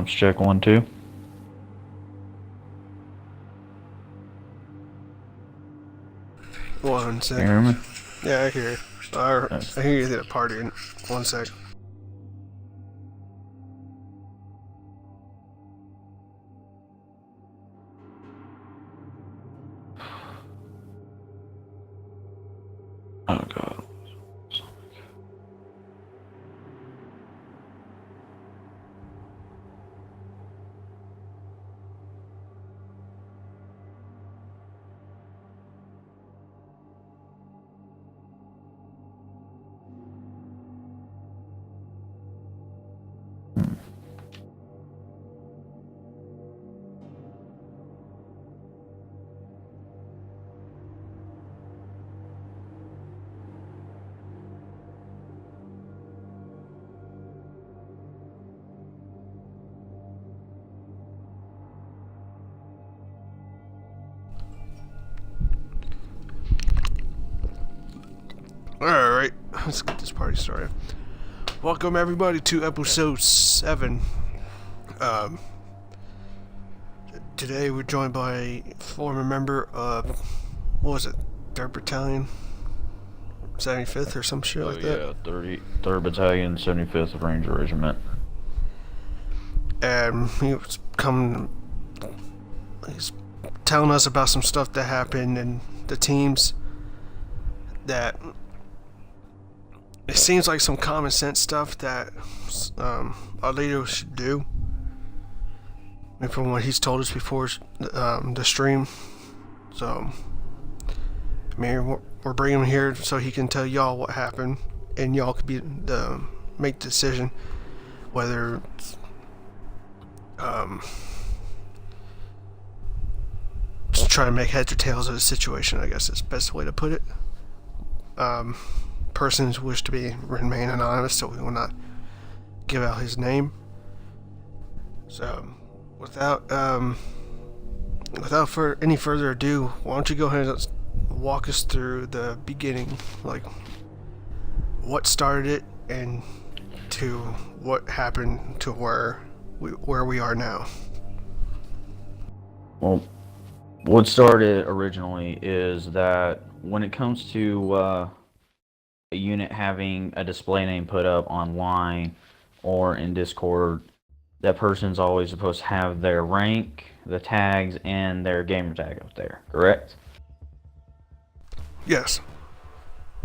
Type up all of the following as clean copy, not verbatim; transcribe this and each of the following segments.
Check 1 2. 1 sec. You hear me? Yeah, I hear you. I hear you at a party. 1 sec. Oh god. Alright, let's get this party started. Welcome, everybody, to episode 7. Um, Today we're joined by a former member of, what was it, 3rd Battalion? 75th or some shit like that. Yeah, 33rd Battalion, 75th Ranger Regiment. And he's telling us about some stuff that happened in the teams that it seems like some common sense stuff that our leader should do. And from what he's told us before the stream. So, I mean, we're bringing him here so he can tell y'all what happened, and y'all could make the decision whether just try to make heads or tails of the situation. I guess is the best way to put it. Persons wish to remain anonymous, so we will not give out his name. So, without any further ado, why don't you go ahead and walk us through the beginning, like what started it and to what happened to where we are now. Well, what started originally is that when it comes to a unit having a display name put up online or in Discord, that person's always supposed to have their rank, the tags, and their gamer tag up there, correct? Yes.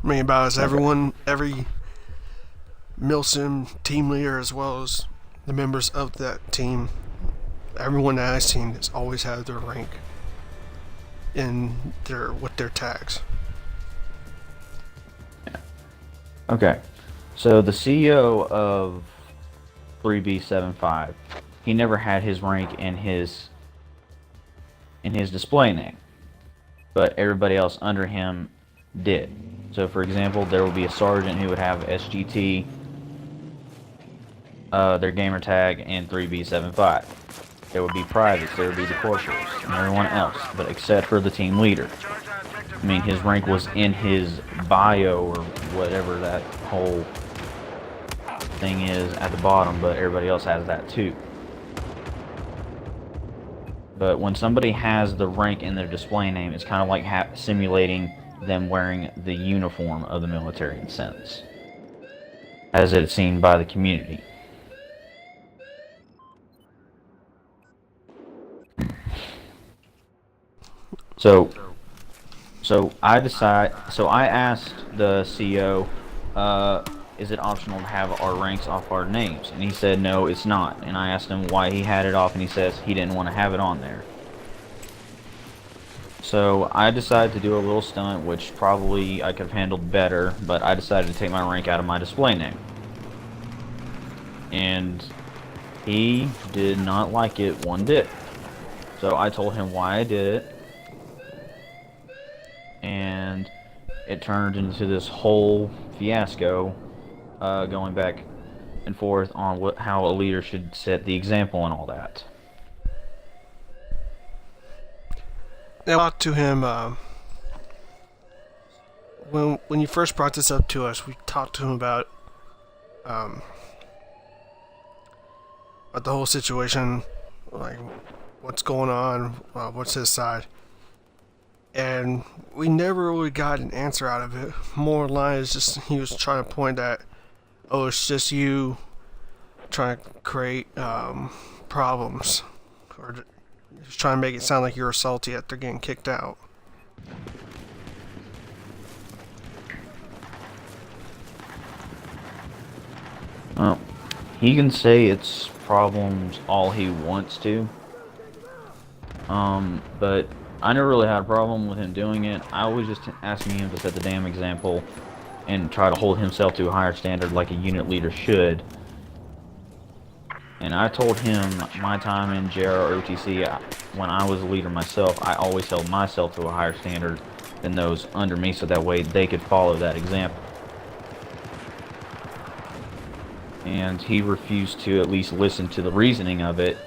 I mean, about as every Milsim team leader, as well as the members of that team, everyone that I've seen has always had their rank in with their tags. Okay, so the CEO of 3B75, he never had his rank in his display name, but everybody else under him did. So, for example, there would be a sergeant who would have SGT, their gamer tag, and 3B75. There would be privates, there would be the corporals, and everyone else, but except for the team leader. I mean, his rank was in his bio or whatever that whole thing is at the bottom, but everybody else has that too. But when somebody has the rank in their display name, it's kind of like simulating them wearing the uniform of the military in a sense, as it's seen by the community. So I asked the CEO, is it optional to have our ranks off our names? And he said, no, it's not. And I asked him why he had it off, and he says he didn't want to have it on there. So I decided to do a little stunt, which probably I could have handled better, but I decided to take my rank out of my display name. And he did not like it one bit. So I told him why I did it, and it turned into this whole fiasco, going back and forth on how a leader should set the example and all that. I talked to him when you first brought this up to us. We talked to him about about the whole situation, like what's going on, what's his side, and we never really got an answer out of it. More line is just he was trying to point at, oh, it's just you trying to create problems, or just trying to make it sound like you're salty after getting kicked out. Well, he can say it's problems all he wants to. But I never really had a problem with him doing it. I was just asking him to set the damn example and try to hold himself to a higher standard like a unit leader should. And I told him my time in JR or OTC, when I was a leader myself, I always held myself to a higher standard than those under me, so that way they could follow that example. And he refused to at least listen to the reasoning of it.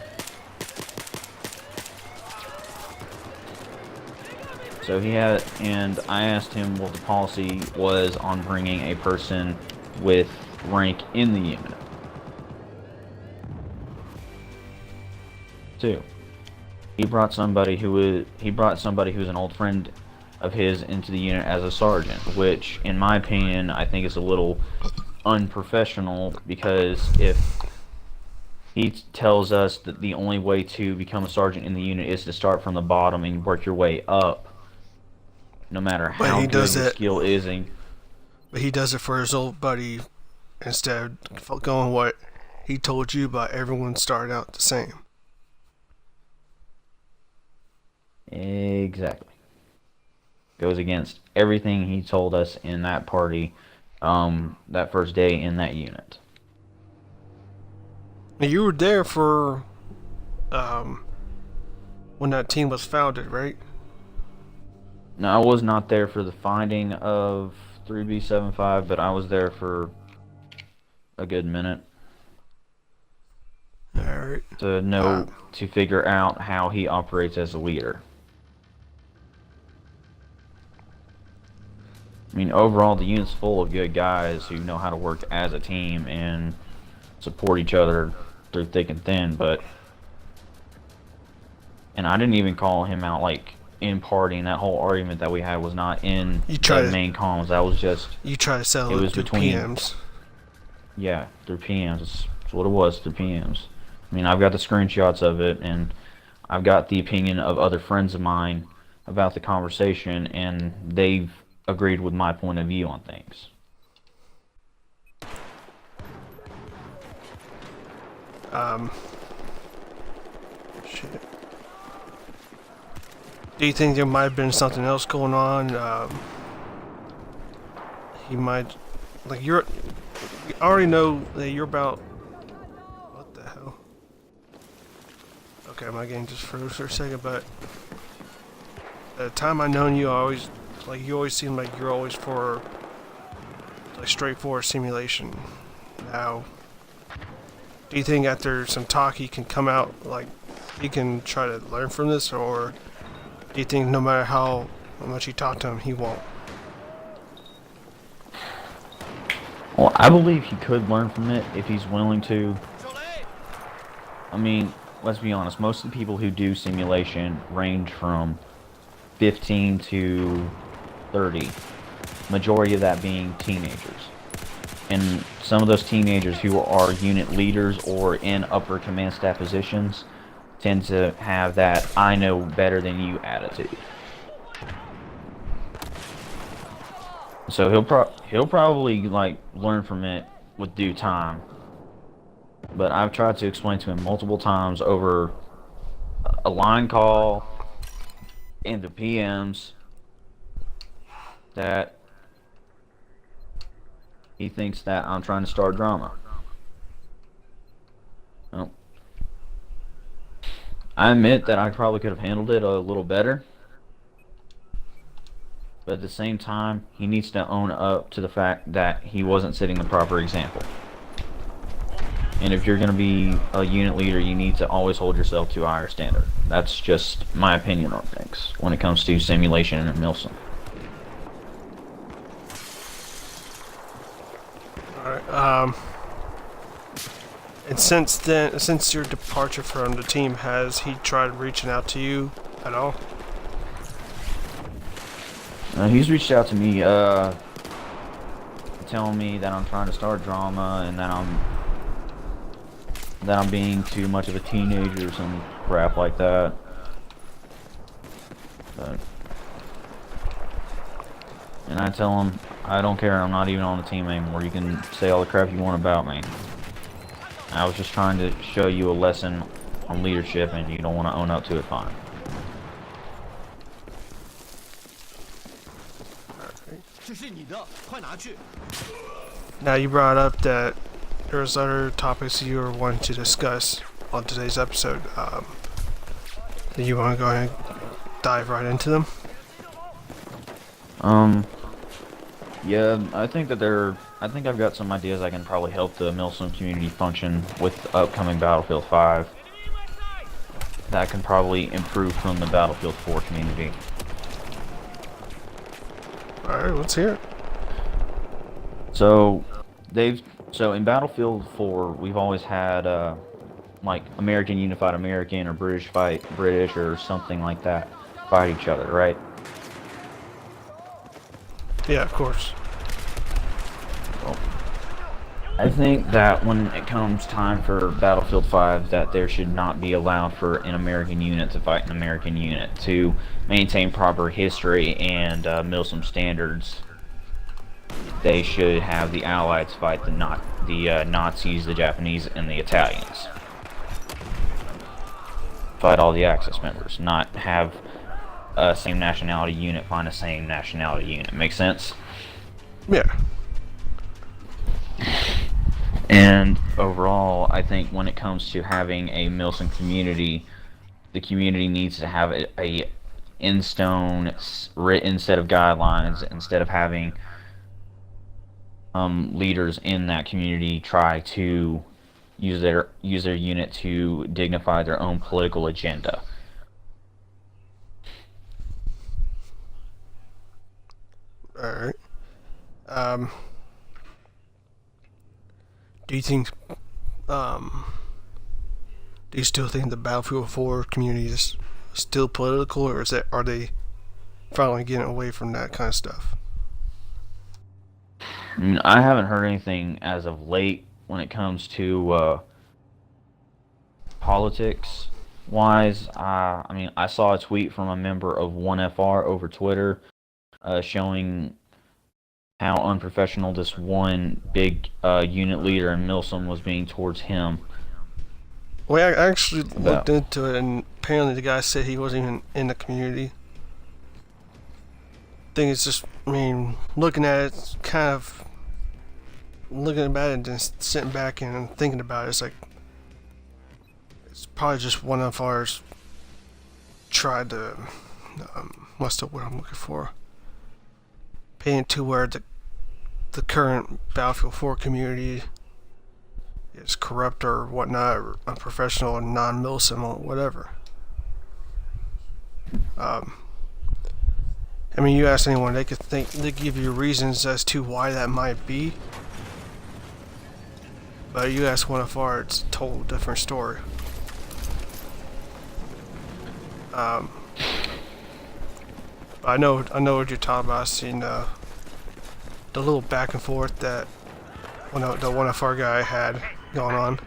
So and I asked him what the policy was on bringing a person with rank in the unit. 2. He brought somebody who's an old friend of his into the unit as a sergeant, which, in my opinion, I think is a little unprofessional, because if he tells us that the only way to become a sergeant in the unit is to start from the bottom and work your way up, no matter how good the skill is. But he does it for his old buddy instead of going what he told you about everyone started out the same. Exactly. Goes against everything he told us in that party, that first day in that unit. Now, you were there for when that team was founded, right? No, I was not there for the finding of 3B75, but I was there for a good minute. Alright. To figure out how he operates as a leader. I mean, overall, the unit's full of good guys who know how to work as a team and support each other through thick and thin, and I didn't even call him out, like, in partying. That whole argument that we had was not in the main comms. That was just... You try to settle it through PMs. Yeah, through PMs. That's what it was, through PMs. I mean, I've got the screenshots of it, and I've got the opinion of other friends of mine about the conversation, and they've agreed with my point of view on things. Shit. Do you think there might have been something else going on? He might, like, you already know that you're about, what the hell? Okay, my game just froze for a second, but the time I've known you, you always seem like you're always for, like, straightforward simulation. Now, do you think after some talk he can come out, like, he can try to learn from this, or do you think no matter how much you talk to him, he won't? Well, I believe he could learn from it if he's willing to. I mean, let's be honest, most of the people who do simulation range from 15 to 30. Majority of that being teenagers. And some of those teenagers who are unit leaders or in upper command staff positions tend to have that I know better than you attitude. So he'll probably, like, learn from it with due time. But I've tried to explain to him multiple times over a line call and the PMs that he thinks that I'm trying to start drama. Well, I admit that I probably could have handled it a little better. But at the same time, he needs to own up to the fact that he wasn't setting the proper example. And if you're going to be a unit leader, you need to always hold yourself to a higher standard. That's just my opinion on things when it comes to simulation and Milsim. Alright, And since then, since your departure from the team, has he tried reaching out to you at all? He's reached out to me, telling me that I'm trying to start drama and that I'm being too much of a teenager or some crap like that. But, and I tell him I don't care. I'm not even on the team anymore. You can say all the crap you want about me. I was just trying to show you a lesson on leadership, and you don't want to own up to it. Fine. Now you brought up that there's other topics you were wanting to discuss on today's episode. Do you want to go ahead and dive right into them? Yeah, I think I've got some ideas I can probably help the Milsim community function with the upcoming Battlefield 5. That can probably improve from the Battlefield 4 community. Alright, let's hear it. So in Battlefield 4, we've always had like American Unified American or British fight British or something like that fight each other, right? Yeah, of course. Well, I think that when it comes time for Battlefield 5, that there should not be allowed for an American unit to fight an American unit to maintain proper history and Milsim standards. They should have the Allies fight the Nazis, the Japanese, and the Italians. Fight all the Axis members, not have a same nationality unit find a same nationality unit. Make sense? Yeah. And overall, I think when it comes to having a Milsim community, the community needs to have a in stone written set of guidelines instead of having leaders in that community try to use their unit to dignify their own political agenda. Alright. Do you think, do you still think the Battlefield 4 community is still political, or are they finally getting away from that kind of stuff? I haven't heard anything as of late when it comes to politics wise. I mean, I saw a tweet from a member of 1FR over Twitter showing how unprofessional this one big unit leader in Milsim was being towards him. Well, I actually looked into it, and apparently the guy said he wasn't even in the community. I think it's just, I mean, looking at it, it's kind of looking about it and just sitting back and thinking about it, it's like, it's probably just one of ours tried to, what's the word I'm looking for? Paint to where the current Battlefield 4 community is corrupt or whatnot, or unprofessional and non-Milsim or whatever. I mean, you ask anyone, they give you reasons as to why that might be. But you ask one of our, it's a total different story. I know what you're talking about. I've seen the little back and forth that the one of our guy had going on.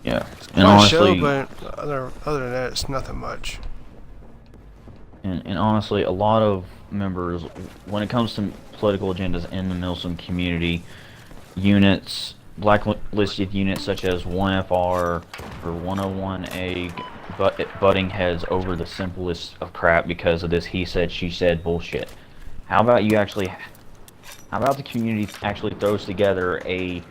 Yeah, and honestly, show, but other than that, it's nothing much. And honestly, a lot of members, when it comes to political agendas in the Milsim community, units, blacklisted units such as 1FR or 101 Egg, butting heads over the simplest of crap because of this he said, she said bullshit. How about the community actually throws together a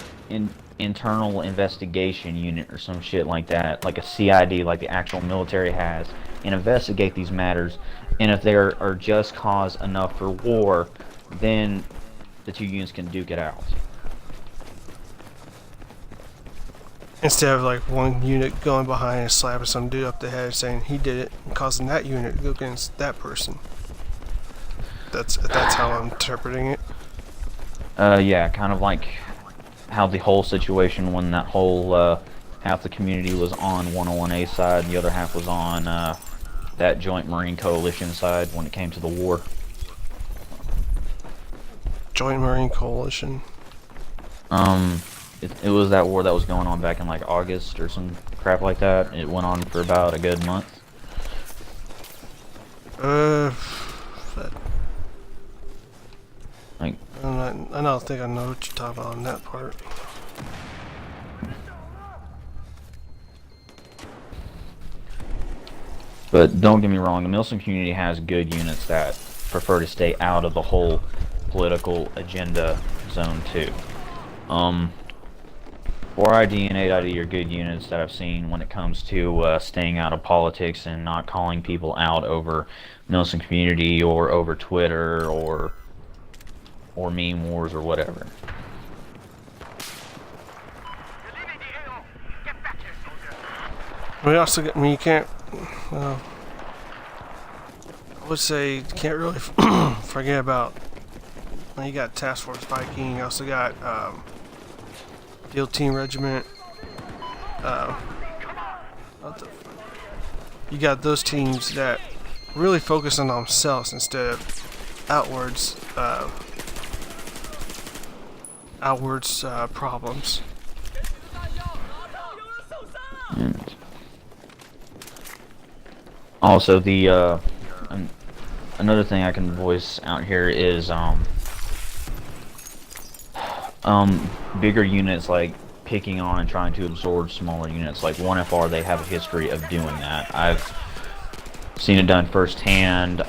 internal investigation unit or some shit like that, like a CID, like the actual military has, and investigate these matters, and if there are just cause enough for war, then the two units can duke it out. Instead of like one unit going behind and slapping some dude up the head saying he did it and causing that unit to go against that person. That's how I'm interpreting it. Yeah, kind of like how the whole situation when that whole half the community was on 101A side and the other half was on that joint Marine Coalition side when it came to the war. Joint Marine Coalition. It was that war that was going on back in like August or some crap like that. It went on for about a good month. But Like, I don't think I know what you're talking about on that part. but don't get me wrong, the Milsim community has good units that prefer to stay out of the whole political agenda zone too. 4ID and 8ID are good units that I've seen when it comes to staying out of politics and not calling people out over Milsim community or over Twitter or meme wars or whatever. We also get, I mean, you can't, I would say you can't really forget about, well, you got Task Force Viking, you also got Field Team Regiment, what the fuck? You got those teams that really focus on themselves instead of outwards problems. And also, the another thing I can voice out here is bigger units like picking on and trying to absorb smaller units. Like 1FR, they have a history of doing that. I've seen it done firsthand.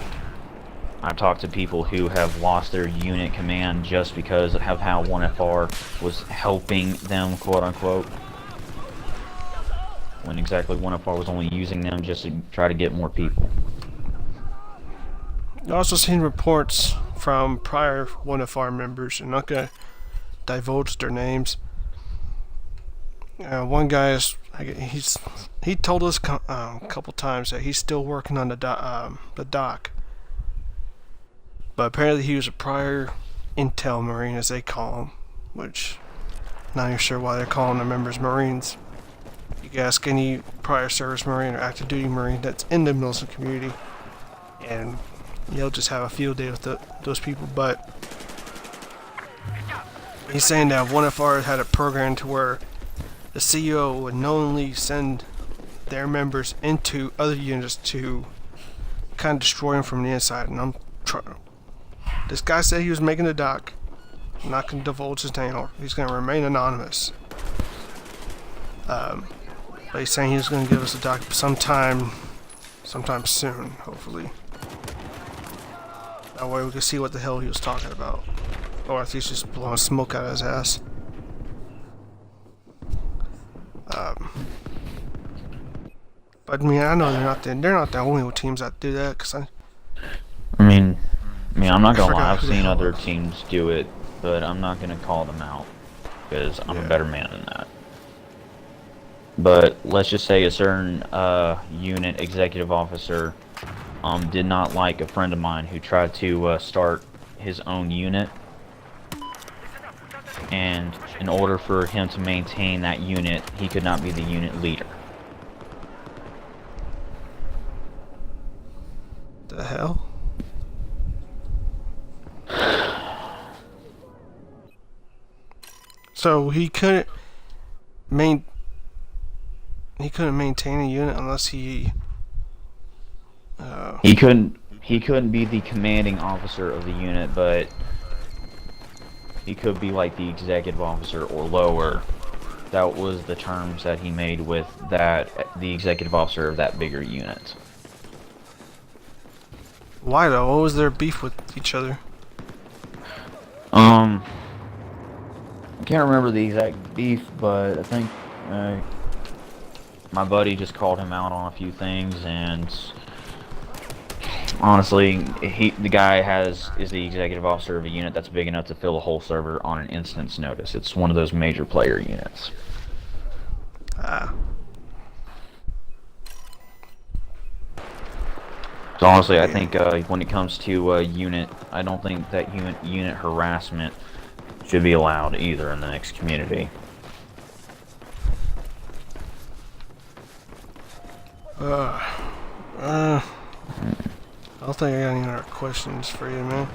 I've talked to people who have lost their unit command just because of how 1FR was helping them, quote unquote, when exactly 1FR was only using them just to try to get more people. I've also seen reports from prior 1FR members, I'm not going to divulge their names. One guy he told us a couple times that he's still working on the dock, but apparently he was a prior intel Marine, as they call him, which not even sure why they're calling their members Marines. You can ask any prior service Marine or active duty Marine that's in the Milsim community, and you'll just have a field day with those people. But he's saying that 1FR had a program to where the CEO would knowingly send their members into other units to kind of destroy them from the inside. And this guy said he was making the dock. I'm not going to divulge his name, or he's going to remain anonymous. But he's saying he was going to give us a doc sometime soon, hopefully. That way we can see what the hell he was talking about. Or if he's just blowing smoke out of his ass. But I mean, I know they're not the only teams that do that. I mean, I'm not gonna lie. I've seen other teams do it, but I'm not gonna call them out because I'm a better man than that. But let's just say a certain unit executive officer did not like a friend of mine who tried to start his own unit, and in order for him to maintain that unit, he could not be the unit leader. The hell? So he couldn't maintain a unit unless he couldn't be the commanding officer of the unit, but he could be like the executive officer or lower. That was the terms that he made with the executive officer of that bigger unit. Why though? What was their beef with each other? I can't remember the exact beef, but I think my buddy just called him out on a few things, and honestly, the guy is the executive officer of a unit that's big enough to fill a whole server on an instant's notice. It's one of those major player units. So honestly, I think when it comes to unit, I don't think that unit harassment should be allowed either in the next community. I don't think I got any other questions for you, man.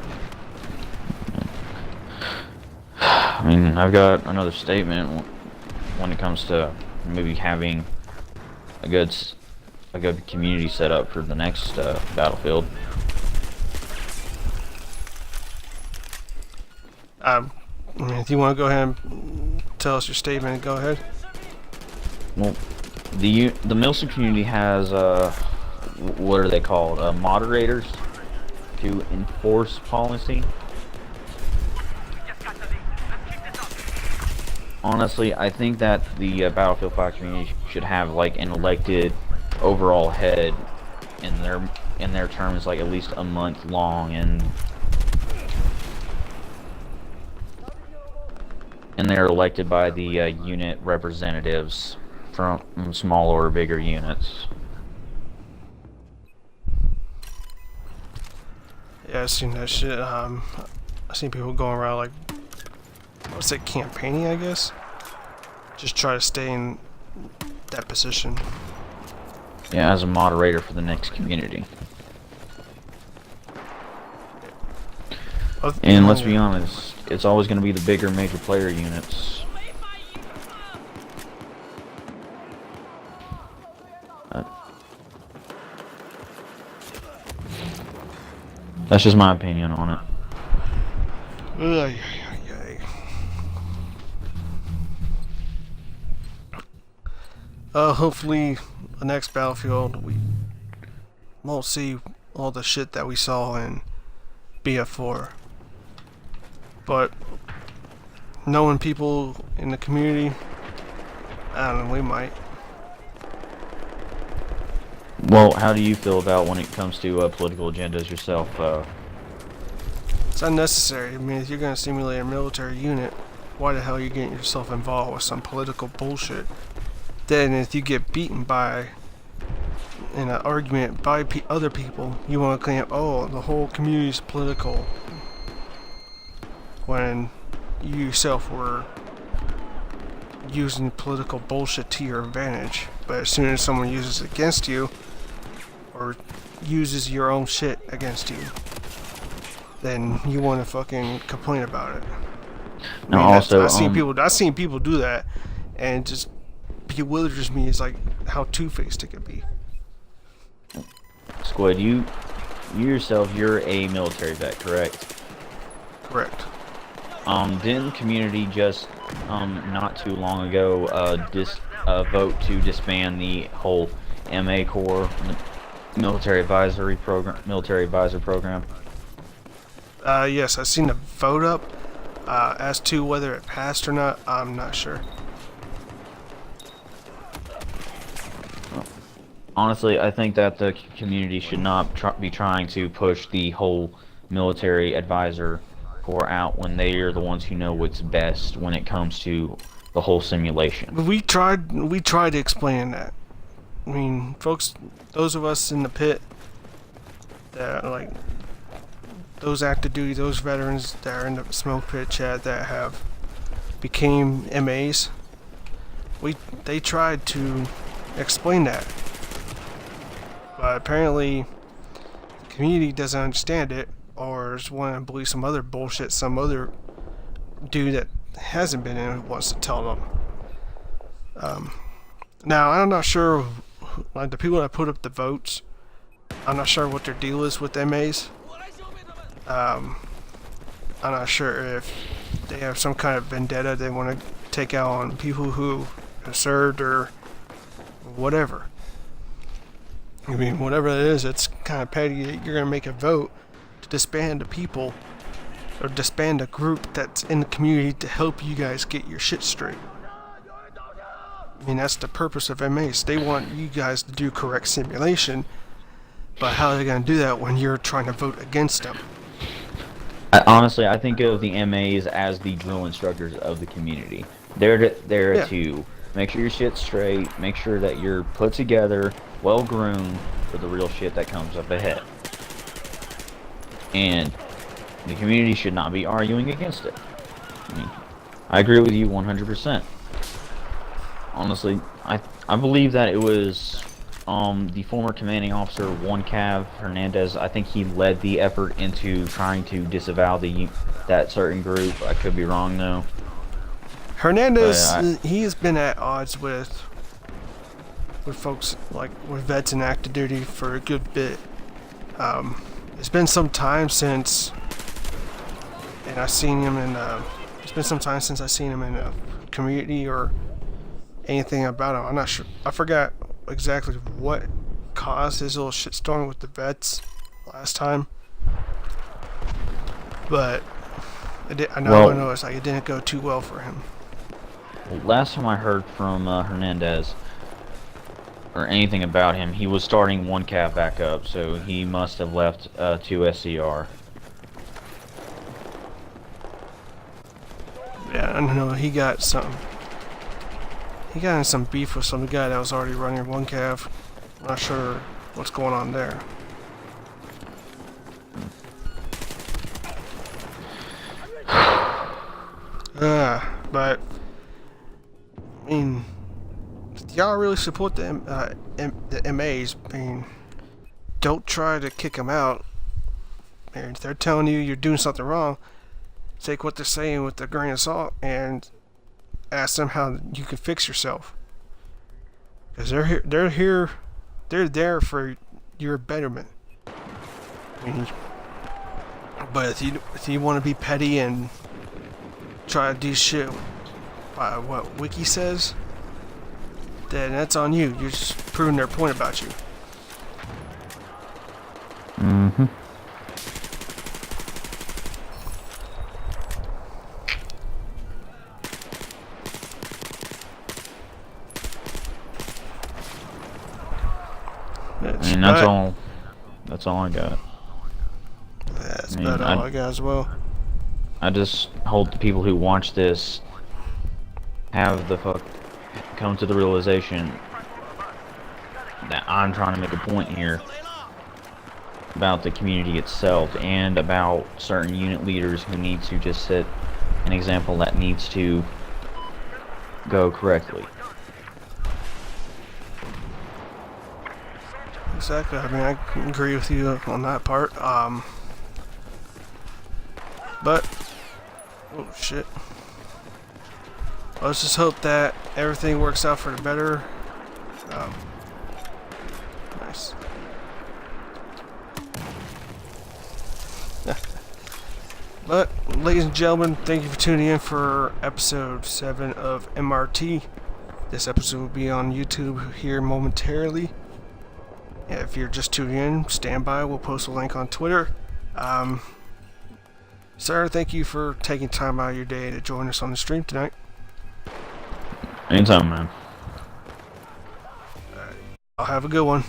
I mean, I've got another statement when it comes to maybe having a good community set up for the next battlefield. I mean, if you want to go ahead and tell us your statement, go ahead. Well, the Milsim community has what are they called? Moderators to enforce policy. Honestly, I think that the Battlefield 5 community should have like an elected overall head, in their term is like at least a month long, and they're elected by the unit representatives from small or bigger units. Yeah, I've seen that shit. I've seen people going around like, what's it, campaigning, I guess? Just try to stay in that position. Yeah, as a moderator for the next community. And let's be honest, it's always going to be the bigger major player units. That's just my opinion on it. Hopefully, the next Battlefield, we won't see all the shit that we saw in BF4. But, knowing people in the community, I don't know, we might. Well, how do you feel about when it comes to political agendas yourself? It's unnecessary. I mean, if you're going to simulate a military unit, why the hell are you getting yourself involved with some political bullshit? Then if you get beaten in an argument by other people, you want to claim, oh, the whole community is political, when you yourself were using political bullshit to your advantage. But as soon as someone uses it against you, or uses your own shit against you, then you want to fucking complain about it. Now, I mean, also, I've seen people do that, and just bewilders me. Is like how two-faced it could be. Squid, you yourself, you're a military vet, correct? Correct. Didn't the community just not too long ago vote to disband the whole MA Corps military advisor program? Yes, I've seen the vote up. As to whether it passed or not, I'm not sure. Honestly, I think that the community should not be trying to push the whole military advisor corps out when they are the ones who know what's best when it comes to the whole simulation. We tried to explain that. I mean, folks, those of us in the pit that are like those active duty, those veterans that are in the smoke pit chat that have became MAs, they tried to explain that. But apparently, the community doesn't understand it, or is wanting to believe some other bullshit some other dude that hasn't been in it wants to tell them. Now, I'm not sure, like the people that put up the votes, I'm not sure what their deal is with MAs. I'm not sure if they have some kind of vendetta they want to take out on people who have served or whatever. I mean, whatever it is, it's kind of petty that you're going to make a vote to disband the people or disband a group that's in the community to help you guys get your shit straight. I mean, that's the purpose of MAs. They want you guys to do correct simulation, but how are they going to do that when you're trying to vote against them? Honestly, I think of the MAs as the drill instructors of the community. They're to make sure your shit's straight, make sure that you're put together, well groomed for the real shit that comes up ahead. And the community should not be arguing against it. I mean, I agree with you 100%. Honestly, I believe that it was the former commanding officer, One Cav Hernandez. I think he led the effort into trying to disavow that certain group. I could be wrong though, but Hernandez, he has been at odds with folks like with vets in active duty for a good bit. It's been some time since, and I've seen him in. It's been some time since I've seen him in a community or anything about him. I'm not sure. I forgot exactly what caused his little shitstorm with the vets last time, but I know it's like it didn't go too well for him. last time I heard from Hernandez or anything about him, he was starting One Cav back up, so he must have left 2 SCR. Yeah, I don't know. He got in some beef with some guy that was already running One Cav. I'm not sure what's going on there. But I mean, do y'all really support the MAs? I mean, don't try to kick them out. And if they're telling you you're doing something wrong, take what they're saying with a grain of salt and ask them how you can fix yourself. Because they're there for your betterment. I mean, but if you want to be petty and try to do shit by what Wiki says, then that's on you. You're just proving their point about you. Mm-hmm. And that's all I got. That's about all I got as well. I just hope the people who watch this have come to the realization that I'm trying to make a point here about the community itself and about certain unit leaders who need to just set an example that needs to go correctly. Exactly. I mean, I can agree with you on that part. But oh shit. Let's just hope that everything works out for the better. Nice. But, ladies and gentlemen, thank you for tuning in for episode 7 of MRT. This episode will be on YouTube here momentarily. If you're just tuning in, stand by. We'll post a link on Twitter. Sir, thank you for taking time out of your day to join us on the stream tonight. Anytime, man. I'll have a good one.